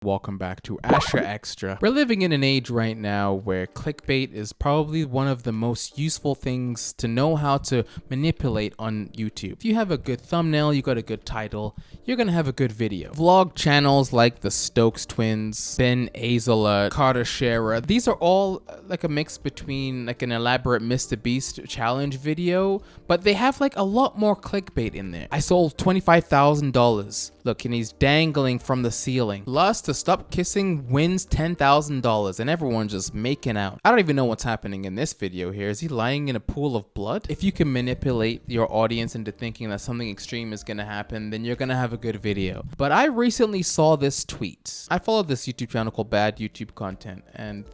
Welcome back to Asher Extra. We're living in an age right now where clickbait is probably one of the most useful things to know how to manipulate on YouTube. If you have a good thumbnail, you got a good title, you're gonna have a good video. Vlog channels like the Stokes twins, Ben Azela, Carter Scherer, these are all like a mix between like an elaborate Mr. Beast challenge video, but they have like a lot more clickbait in there. I sold $25,000. Look, and he's dangling from the ceiling. Lust to stop kissing wins $10,000 and everyone's just making out. I don't even know what's happening in this video here. Is he lying in a pool of blood? If you can manipulate your audience into thinking that something extreme is gonna happen, then you're gonna have a good video. But I recently saw this tweet. I follow this YouTube channel called Bad YouTube Content, and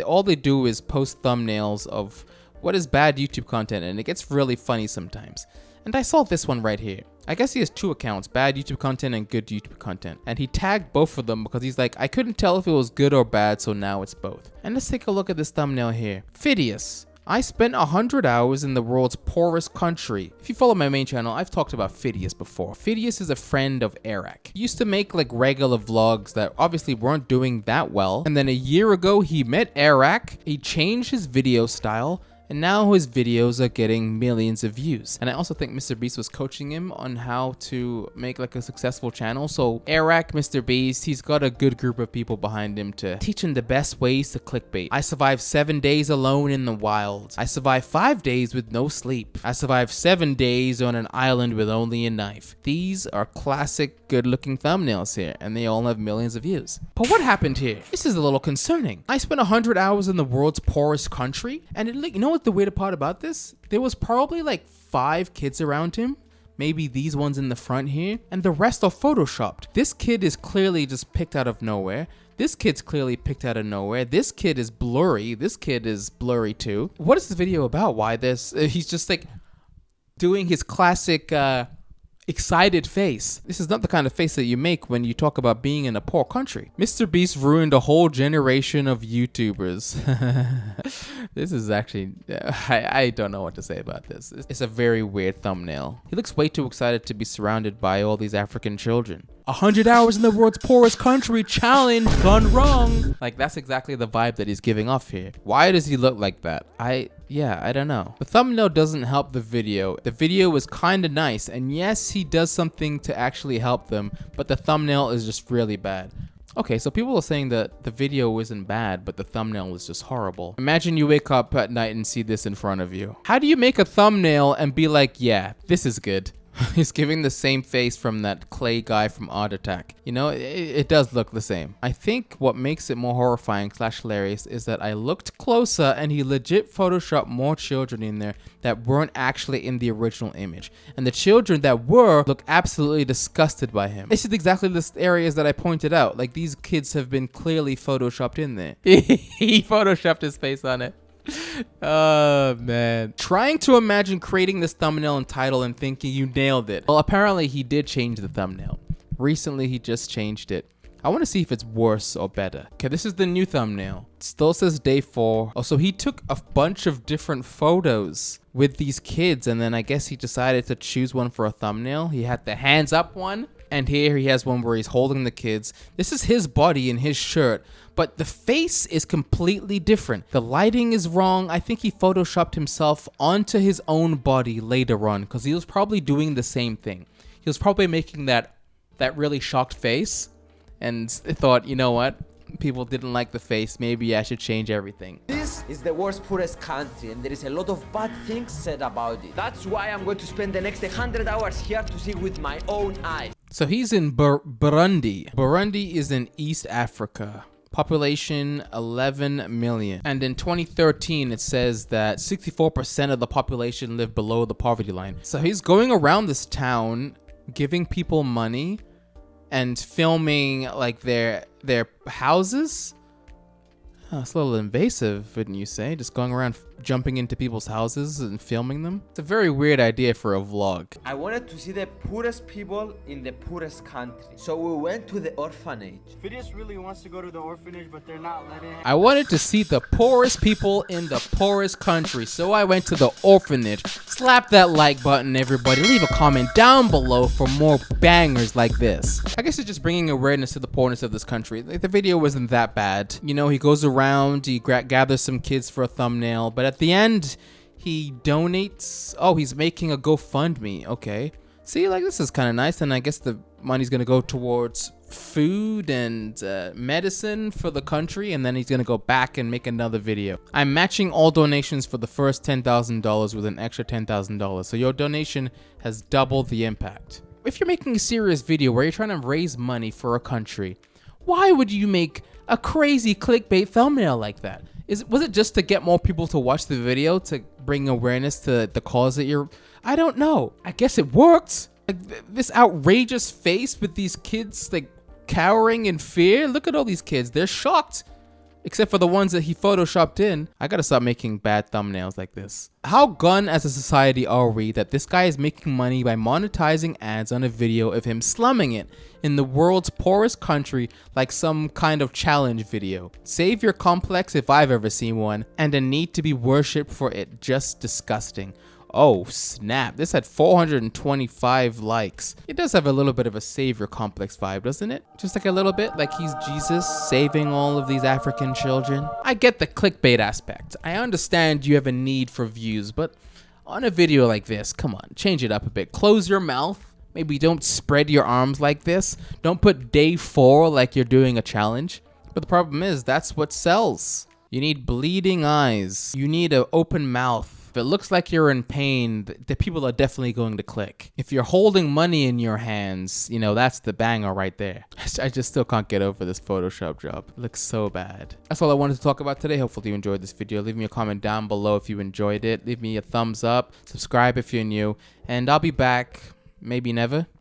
all they do is post thumbnails of what is bad YouTube content, and it gets really funny sometimes. And I saw this one right here. I guess he has two accounts, bad YouTube content and good YouTube content. And he tagged both of them because he's like, I couldn't tell if it was good or bad, so now it's both. And let's take a look at this thumbnail here. Fides. I spent 100 hours in the world's poorest country. If you follow my main channel, I've talked about Fides before. Fides is a friend of Eric. He used to make like regular vlogs that obviously weren't doing that well. And then a year ago, he met Eric. He changed his video style, and now his videos are getting millions of views. And I also think Mr. Beast was coaching him on how to make like a successful channel. So Eric, Mr. Beast, he's got a good group of people behind him to teach him the best ways to clickbait. I survived 7 days alone in the wild. I survived 5 days with no sleep. I survived 7 days on an island with only a knife. These are classic good looking thumbnails here, and they all have millions of views. But what happened here? This is a little concerning. I spent 100 hours in the world's poorest country, and you know what the weird part about this? There was probably like 5 kids around him, maybe these ones in the front here, and the rest are photoshopped. This kid is clearly just picked out of nowhere. This kid's clearly picked out of nowhere. This kid is blurry. This kid is blurry too. What is this video about? Why this? He's just like doing his classic excited face. This is not the kind of face that you make when you talk about being in a poor country. Mr. Beast ruined a whole generation of YouTubers. This is actually, I don't know what to say about this. It's a very weird thumbnail. He looks way too excited to be surrounded by all these African children. 100 hours in the world's poorest country challenge gone wrong. Like, that's exactly the vibe that he's giving off here. Why does he look like that? I don't know. The thumbnail doesn't help the video. The video is kind of nice, and yes, he does something to actually help them, but the thumbnail is just really bad. Okay, so people are saying that the video isn't bad, but the thumbnail is just horrible. Imagine you wake up at night and see this in front of you. How do you make a thumbnail and be like, yeah, this is good? He's giving the same face from that clay guy from Art Attack. You know, it does look the same. I think what makes it more horrifying / hilarious is that I looked closer and he legit photoshopped more children in there that weren't actually in the original image. And the children that were look absolutely disgusted by him. This is exactly the areas that I pointed out. Like, these kids have been clearly photoshopped in there. He photoshopped his face on it. Oh man. Trying to imagine creating this thumbnail and title and thinking you nailed it. Well, apparently he did change the thumbnail. Recently he just changed it. I want to see if it's worse or better. Okay, this is the new thumbnail. It still says day 4. Oh, so he took a bunch of different photos with these kids, and then I guess he decided to choose one for a thumbnail. He had the hands up one, and here he has one where he's holding the kids. This is his body in his shirt, but the face is completely different. The lighting is wrong. I think he photoshopped himself onto his own body later on, because he was probably doing the same thing. He was probably making that really shocked face, and thought, you know what? People didn't like the face. Maybe I should change everything. This is the world's poorest country, and there is a lot of bad things said about it. That's why I'm going to spend the next 100 hours here to see with my own eyes. So he's in Burundi. Burundi is in East Africa. Population 11 million. And in 2013, it says that 64% of the population live below the poverty line. So he's going around this town, giving people money and filming like their houses. Oh, it's a little invasive, wouldn't you say? Just going around jumping into people's houses and filming them. It's a very weird idea for a vlog. I wanted to see the poorest people in the poorest country. So we went to the orphanage. Fides really wants to go to the orphanage, but they're not letting him. I wanted to see the poorest people in the poorest country, so I went to the orphanage. Slap that like button, everybody. Leave a comment down below for more bangers like this. I guess it's just bringing awareness to the poorness of this country. Like, the video wasn't that bad. You know, he goes around, he gathers some kids for a thumbnail, but at the end, he donates. Oh, he's making a GoFundMe. Okay. See, like, this is kind of nice, and I guess the money's gonna go towards food and medicine for the country, and then he's gonna go back and make another video. I'm matching all donations for the first $10,000 with an extra $10,000, so your donation has doubled the impact. If you're making a serious video where you're trying to raise money for a country, why would you make a crazy clickbait thumbnail like that? Was it just to get more people to watch the video, to bring awareness to the cause that you're... I don't know. I guess it worked. Like, this outrageous face with these kids like cowering in fear. Look at all these kids. They're shocked. Except for the ones that he photoshopped in. I gotta stop making bad thumbnails like this. How gun as a society are we that this guy is making money by monetizing ads on a video of him slumming it in the world's poorest country like some kind of challenge video? Savior complex if I've ever seen one, and a need to be worshipped for it. Just disgusting. Oh snap, this had 425 likes. It does have a little bit of a savior complex vibe, doesn't it? Just like a little bit, like he's Jesus saving all of these African children. I get the clickbait aspect. I understand you have a need for views, but on a video like this, come on, change it up a bit. Close your mouth. Maybe don't spread your arms like this. Don't put day 4 like you're doing a challenge. But the problem is, that's what sells. You need bleeding eyes. You need an open mouth. If it looks like you're in pain, the people are definitely going to click. If you're holding money in your hands, you know, that's the banger right there. I just still can't get over this Photoshop job. It looks so bad. That's all I wanted to talk about today. Hopefully you enjoyed this video. Leave me a comment down below if you enjoyed it. Leave me a thumbs up. Subscribe if you're new. And I'll be back. Maybe never.